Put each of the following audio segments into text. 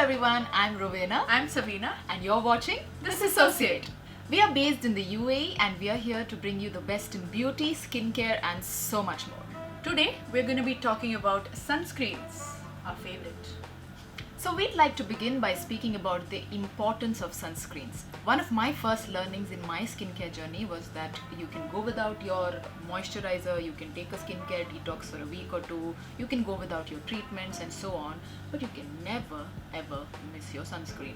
everyone, I'm Rowena. I'm Savina And you're watching The Sissociate. We are based in the UAE and we are here to bring you the best in beauty, skincare and so much more. Today we're going to be talking about sunscreens, our favorite. So we'd like to begin by speaking about the importance of sunscreens. One of my first learnings in my skincare journey was that you can go without your moisturizer, you can take a skincare detox for a week or two, you can go without your treatments and so on, but you can never ever miss your sunscreen.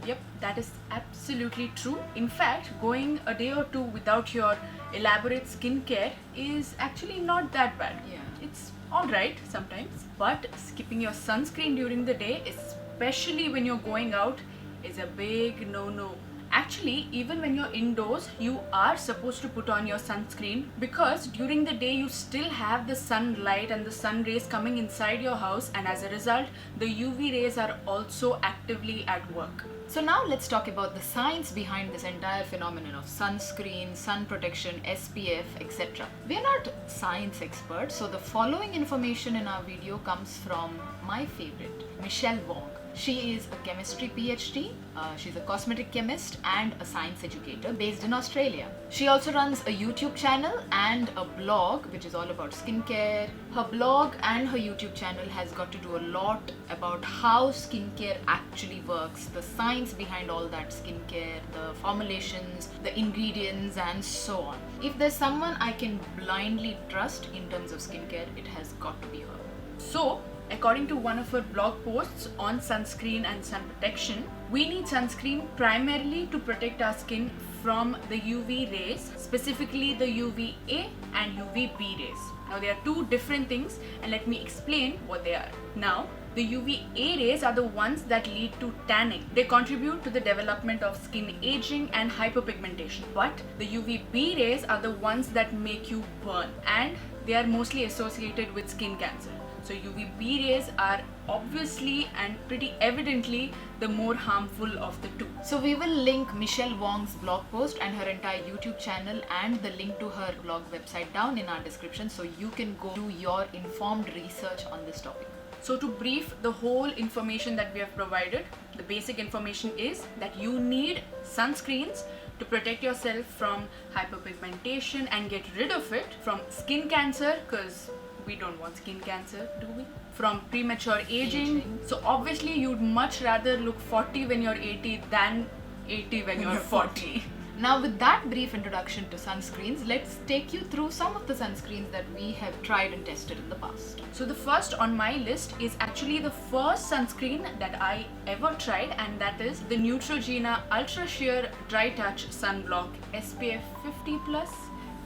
Yep, that is absolutely true. In fact, going a day or two without your elaborate skincare is actually not that bad. Yeah. It's alright sometimes, but skipping your sunscreen during the day, especially when you're going out, is a big no-no. Actually, even when you're indoors, you are supposed to put on your sunscreen because during the day you still have the sunlight and the sun rays coming inside your house, and as a result, the UV rays are also actively at work. So now let's talk about the science behind this entire phenomenon of sunscreen, sun protection, SPF, etc. We are not science experts, so the following information in our video comes from my favorite, Michelle Wong. She is a chemistry PhD, she's a cosmetic chemist and a science educator based in Australia. She also runs a YouTube channel and a blog which is all about skincare. Her blog and her YouTube channel has got to do a lot about how skincare actually works, the science behind all that skincare, the formulations, the ingredients and so on. If there's someone I can blindly trust in terms of skincare, it has got to be her. So, according to one of her blog posts on sunscreen and sun protection, we need sunscreen primarily to protect our skin from the UV rays, specifically the UVA and UVB rays. Now, they are two different things and let me explain what they are. Now, the UVA rays are the ones that lead to tanning. They contribute to the development of skin aging and hyperpigmentation. But the UVB rays are the ones that make you burn, and they are mostly associated with skin cancer. So UVB rays are obviously and pretty evidently the more harmful of the two. So we will link Michelle Wong's blog post and her entire YouTube channel and the link to her blog website down in our description, so you can go do your informed research on this topic. So to brief the whole information that we have provided, the basic information is that you need sunscreens to protect yourself from hyperpigmentation and get rid of it, from skin cancer, because we don't want skin cancer, do we? From premature aging. So obviously you'd much rather look 40 when you're 80 than 80 when you're 40. Now with that brief introduction to sunscreens, let's take you through some of the sunscreens that we have tried and tested in the past. So the first on my list is actually the first sunscreen that I ever tried, and that is the Neutrogena Ultra Sheer Dry Touch Sunblock SPF 50+.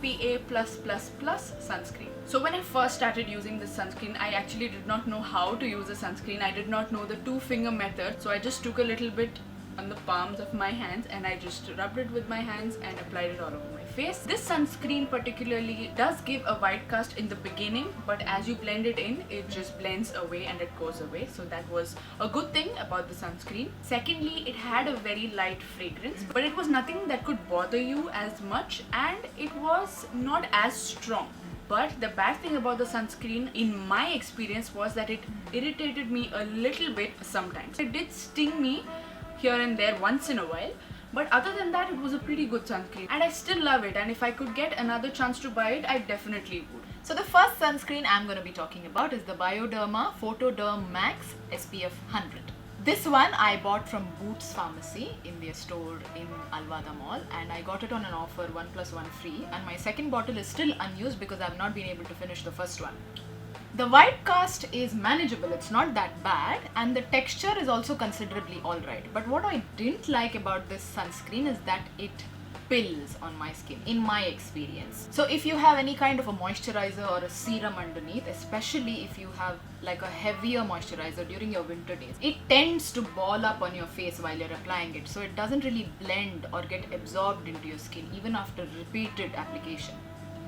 PA+++ sunscreen. So when I first started using this sunscreen, I actually did not know how to use a sunscreen. I did not know the two-finger method. So I just took a little bit on the palms of my hands and I just rubbed it with my hands and applied it all over my face. This sunscreen particularly does give a white cast in the beginning, but as you blend it in, it just blends away and it goes away. So that was a good thing about the sunscreen. Secondly, it had a very light fragrance, but it was nothing that could bother you as much, and it was not as strong. But the bad thing about the sunscreen, in my experience, was that it irritated me a little bit sometimes. It did sting me here and there once in a while, but other than that, it was a pretty good sunscreen and I still love it, and if I could get another chance to buy it, I definitely would. So the first sunscreen I'm going to be talking about is the Bioderma Photoderm Max SPF 100. This one I bought from Boots Pharmacy in their store in Alwada Mall, and I got it on an offer 1+1 free, and my second bottle is still unused because I've not been able to finish the first one. The white cast is manageable, it's not that bad, and the texture is also considerably alright. But what I didn't like about this sunscreen is that it pills on my skin, in my experience. So if you have any kind of a moisturizer or a serum underneath, especially if you have like a heavier moisturizer during your winter days, it tends to ball up on your face while you're applying it. So it doesn't really blend or get absorbed into your skin even after repeated application.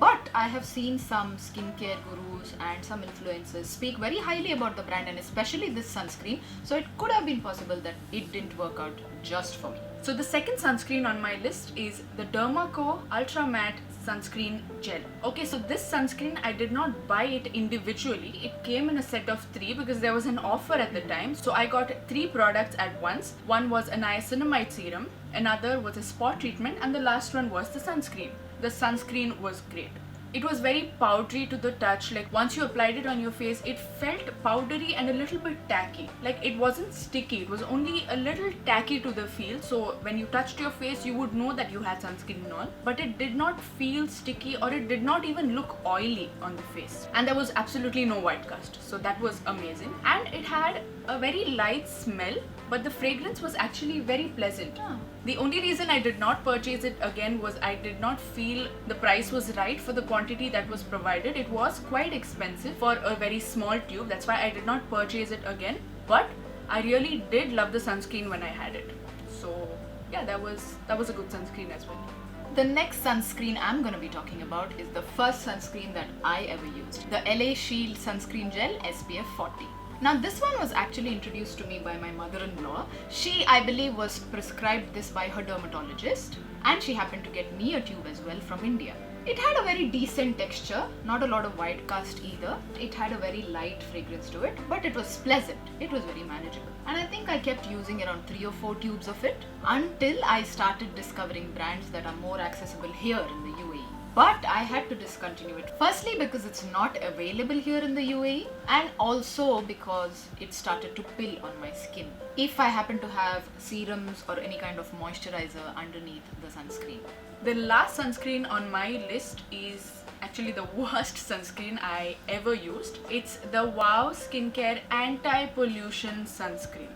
But I have seen some skincare gurus and some influencers speak very highly about the brand and especially this sunscreen, so it could have been possible that it didn't work out just for me. So the second sunscreen on my list is the Dermaco Ultra Matte Sunscreen Gel. Okay, so this sunscreen, I did not buy it individually. It came in a set of 3 because there was an offer at the time. So I got 3 products at once. One was a niacinamide serum, another was a spot treatment, and the last one was the sunscreen. The sunscreen was great. It was very powdery to the touch. Like once you applied it on your face, it felt powdery and a little bit tacky. Like it wasn't sticky, it was only a little tacky to the feel. So when you touched your face, you would know that you had sunscreen on, but it did not feel sticky, or it did not even look oily on the face. And there was absolutely no white cast. So that was amazing. And it had a very light smell, but the fragrance was actually very pleasant. The only reason I did not purchase it again was I did not feel the price was right for the quantity that was provided. It was quite expensive for a very small tube. That's why I did not purchase it again. But I really did love the sunscreen when I had it. So yeah, that was a good sunscreen as well. The next sunscreen I'm going to be talking about is the first sunscreen that I ever used. The LA Shield Sunscreen Gel SPF 40. Now this one was actually introduced to me by my mother-in-law. She, I believe, was prescribed this by her dermatologist, and she happened to get me a tube as well from India. It had a very decent texture, not a lot of white cast either. It had a very light fragrance to it, but it was pleasant. It was very manageable. And I think I kept using around 3 or 4 tubes of it until I started discovering brands that are more accessible here in the UAE. But I had to discontinue it. Firstly, because it's not available here in the UAE, and also because it started to pill on my skin if I happen to have serums or any kind of moisturizer underneath the sunscreen. The last sunscreen on my list is actually the worst sunscreen I ever used. It's the Wow Skincare Anti-Pollution Sunscreen.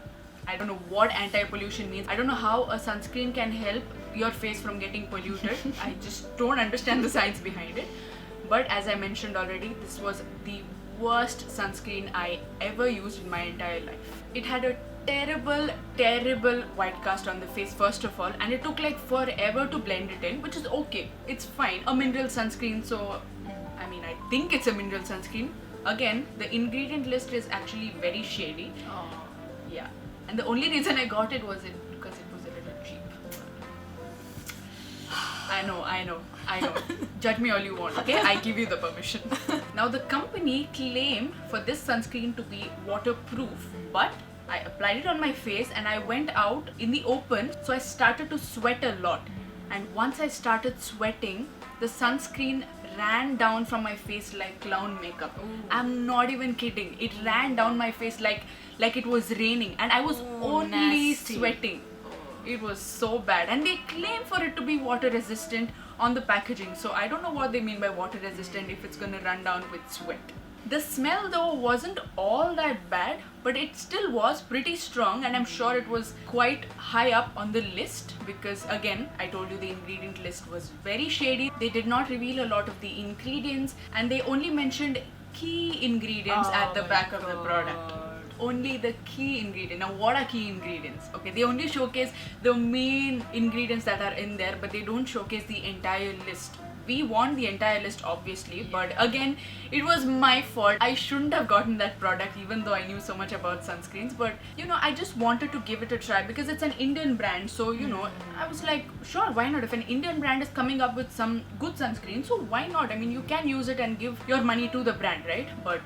I don't know what anti-pollution means. I don't know how a sunscreen can help your face from getting polluted. I just don't understand the science behind it. But as I mentioned already, this was the worst sunscreen I ever used in my entire life. It had a terrible white cast on the face first of all, and it took like forever to blend it in, which is okay. It's fine. A mineral sunscreen, so I mean, I think it's a mineral sunscreen. Again, the ingredient list is actually very shady. Yeah. And the only reason I got it was because it was a little cheap. I know. Judge me all you want, okay? I give you the permission. Now the company claimed for this sunscreen to be waterproof, but I applied it on my face and I went out in the open, so I started to sweat a lot. And once I started sweating, the sunscreen ran down from my face like clown makeup. Ooh. I'm not even kidding. It ran down my face like it was raining, and I was only nasty. Sweating. It was so bad, and they claim for it to be water resistant on the packaging, so I don't know what they mean by water resistant if it's gonna run down with sweat. The smell though wasn't all that bad, but it still was pretty strong, and I'm sure it was quite high up on the list because again, I told you the ingredient list was very shady. They did not reveal a lot of the ingredients, and they only mentioned key ingredients at the back of the product. Only the key ingredient. Now what are key ingredients? Okay, they only showcase the main ingredients that are in there, but they don't showcase the entire list. We want the entire list obviously, but again, it was my fault. I shouldn't have gotten that product even though I knew so much about sunscreens, but you know, I just wanted to give it a try because it's an Indian brand, so you know, I was like, sure, why not? If an Indian brand is coming up with some good sunscreen, so why not? I mean, you can use it and give your money to the brand, right? But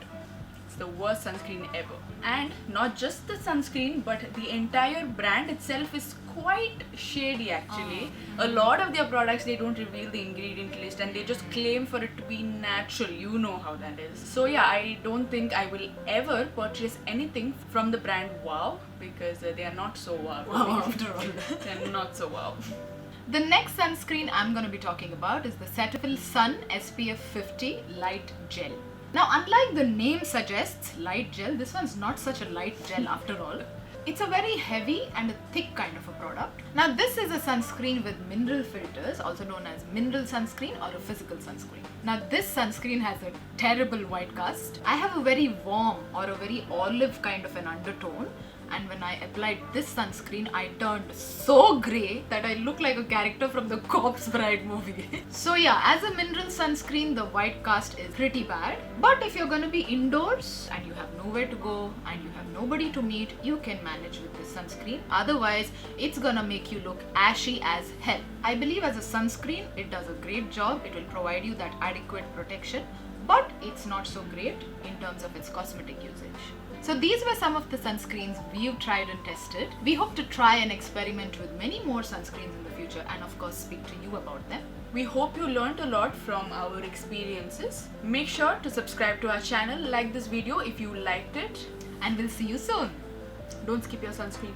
it's the worst sunscreen ever. And not just the sunscreen, but the entire brand itself is quite shady actually. A lot of their products, they don't reveal the ingredient list and they just claim for it to be natural. You know how that is. So yeah, I don't think I will ever purchase anything from the brand Wow, because they are not so wow. After all. They're not so wow. The next sunscreen I'm going to be talking about is the Cetaphil Sun SPF 50 Light Gel. Now, unlike the name suggests, light gel, this one's not such a light gel after all. It's a very heavy and a thick kind of a product. Now, this is a sunscreen with mineral filters, also known as mineral sunscreen or a physical sunscreen. Now, this sunscreen has a terrible white cast. I have a very warm or a very olive kind of an undertone, and when I applied this sunscreen, I turned so grey that I look like a character from the Corpse Bride movie. So yeah, as a mineral sunscreen, the white cast is pretty bad. But if you're gonna be indoors and you have nowhere to go and you have nobody to meet, you can manage with this sunscreen. Otherwise, it's gonna make you look ashy as hell. I believe as a sunscreen, it does a great job. It will provide you that adequate protection, but it's not so great in terms of its cosmetic usage. So these were some of the sunscreens we've tried and tested. We hope to try and experiment with many more sunscreens in the future and of course speak to you about them. We hope you learned a lot from our experiences. Make sure to subscribe to our channel, like this video if you liked it, And we'll see you soon. don't skip your sunscreen.